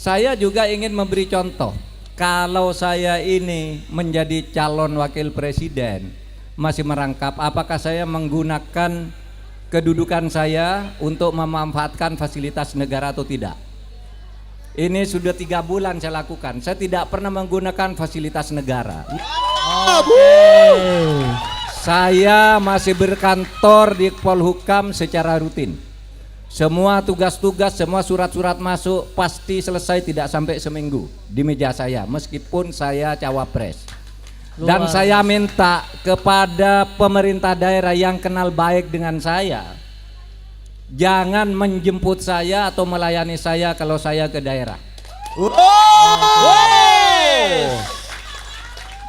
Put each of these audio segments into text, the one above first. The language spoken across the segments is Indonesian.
Saya juga ingin memberi contoh. Kalau saya ini menjadi calon wakil presiden, masih merangkap, apakah saya menggunakan kedudukan saya untuk memanfaatkan fasilitas negara atau tidak? Ini sudah 3 bulan saya lakukan. Saya tidak pernah menggunakan fasilitas negara. Saya masih berkantor di Polhukam secara rutin. Semua tugas-tugas, semua surat-surat masuk pasti selesai tidak sampai seminggu di meja saya, meskipun saya cawapres. Dan saya minta kepada pemerintah daerah yang kenal baik dengan saya, jangan menjemput saya atau melayani saya kalau saya ke daerah.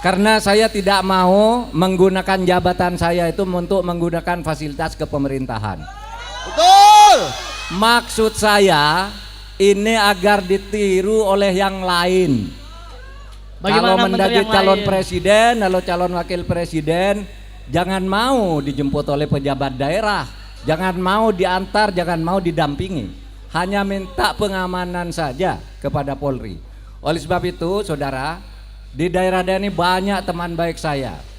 Karena saya tidak mau menggunakan jabatan saya itu untuk menggunakan fasilitas kepemerintahan. Betul. Maksud saya ini agar ditiru oleh yang lain. Kalau menjadi calon presiden, kalau calon wakil presiden, jangan mau dijemput oleh pejabat daerah, jangan mau diantar, jangan mau didampingi. Hanya minta pengamanan saja kepada Polri. Oleh sebab itu, saudara, di daerah-daerah ini banyak teman baik saya.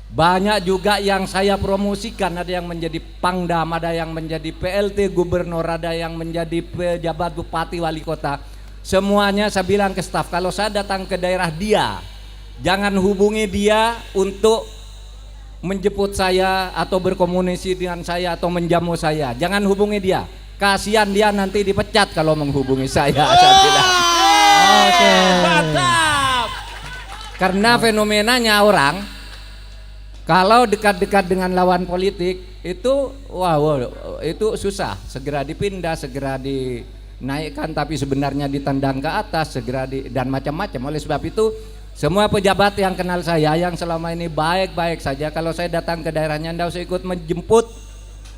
Banyak juga yang saya promosikan, ada yang menjadi pangdam, ada yang menjadi PLT gubernur, ada yang menjadi pejabat bupati wali kota. Semuanya saya bilang ke staf, kalau saya datang ke daerah dia, jangan hubungi dia untuk menjemput saya atau berkomunikasi dengan saya atau menjamu saya. Jangan hubungi dia, kasihan dia nanti dipecat kalau menghubungi saya. Saya bilang. Oke. Mantap. Karena fenomenanya orang kalau dekat-dekat dengan lawan politik itu itu susah, segera dipindah, segera dinaikkan, tapi sebenarnya ditendang ke atas, dan macam-macam. Oleh sebab itu semua pejabat yang kenal saya yang selama ini baik-baik saja, kalau saya datang ke daerahnya Anda usah ikut menjemput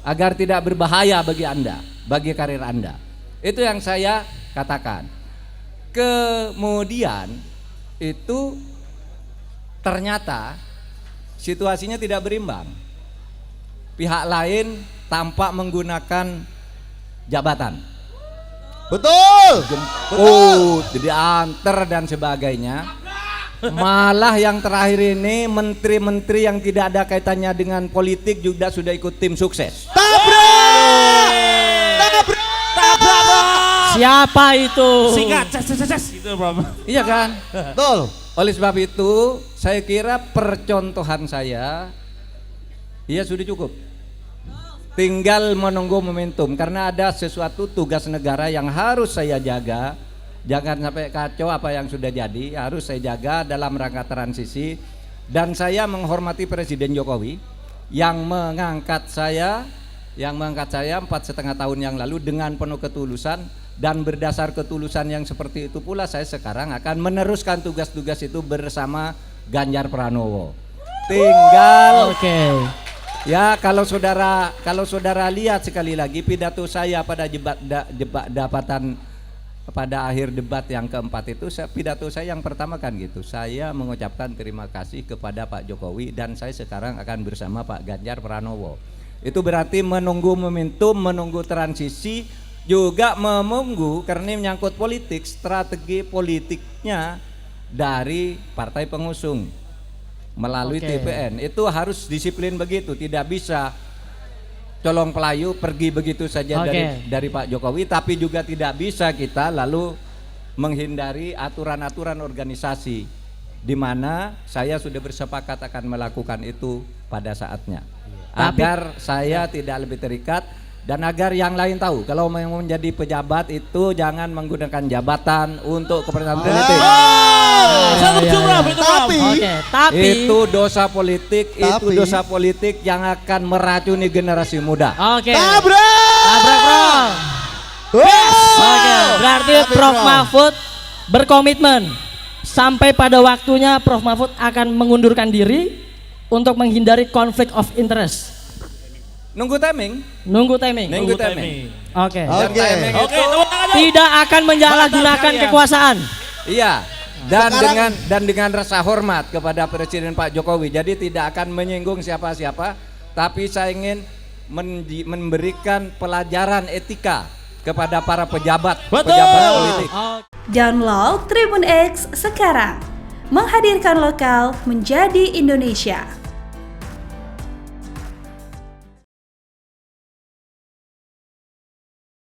agar tidak berbahaya bagi Anda, bagi karir Anda. Itu yang saya katakan. Kemudian itu ternyata situasinya tidak berimbang. Pihak lain tampak menggunakan jabatan. Betul. Jemput, diantar dan sebagainya. Malah yang terakhir ini menteri-menteri yang tidak ada kaitannya dengan politik juga sudah ikut tim sukses. Tabrak. Siapa itu? Singkat, ces gitu, Bro. Iya kan? Betul. Oleh sebab itu saya kira percontohan saya ya sudah cukup. Tinggal menunggu momentum, karena ada sesuatu tugas negara yang harus saya jaga. Jangan sampai kacau apa yang sudah jadi, harus saya jaga dalam rangka transisi. Dan saya menghormati Presiden Jokowi yang mengangkat saya 4,5 tahun yang lalu dengan penuh ketulusan. Dan berdasar ketulusan yang seperti itu pula saya sekarang akan meneruskan tugas-tugas itu bersama Ganjar Pranowo. Tinggal ya kalau saudara lihat sekali lagi pidato saya pada pada akhir debat yang keempat itu, pidato saya yang pertama kan gitu. Saya mengucapkan terima kasih kepada Pak Jokowi dan saya sekarang akan bersama Pak Ganjar Pranowo. Itu berarti menunggu momentum, menunggu transisi, juga menunggu karena menyangkut politik, strategi politiknya dari partai pengusung melalui TPN. Itu harus disiplin begitu, tidak bisa colong pelayu pergi begitu saja dari Pak Jokowi, tapi juga tidak bisa kita lalu menghindari aturan-aturan organisasi di mana saya sudah bersepakat akan melakukan itu pada saatnya. Agar saya tidak lebih terikat dan agar yang lain tahu kalau mau menjadi pejabat itu jangan menggunakan jabatan untuk kepentingan politik. Tapi itu dosa politik, itu dosa politik yang akan meracuni generasi muda. Tabrak, Bro. Berarti Prof Mahfud berkomitmen sampai pada waktunya Prof Mahfud akan mengundurkan diri untuk menghindari konflik of interest. Nunggu timing. Oke. Timing itu tidak akan menyalahgunakan kekuasaan. iya. Dan dengan rasa hormat kepada Presiden Pak Jokowi. Jadi tidak akan menyinggung siapa-siapa, tapi saya ingin memberikan pelajaran etika kepada para pejabat politik. Download Tribun X sekarang. Menghadirkan lokal menjadi Indonesia.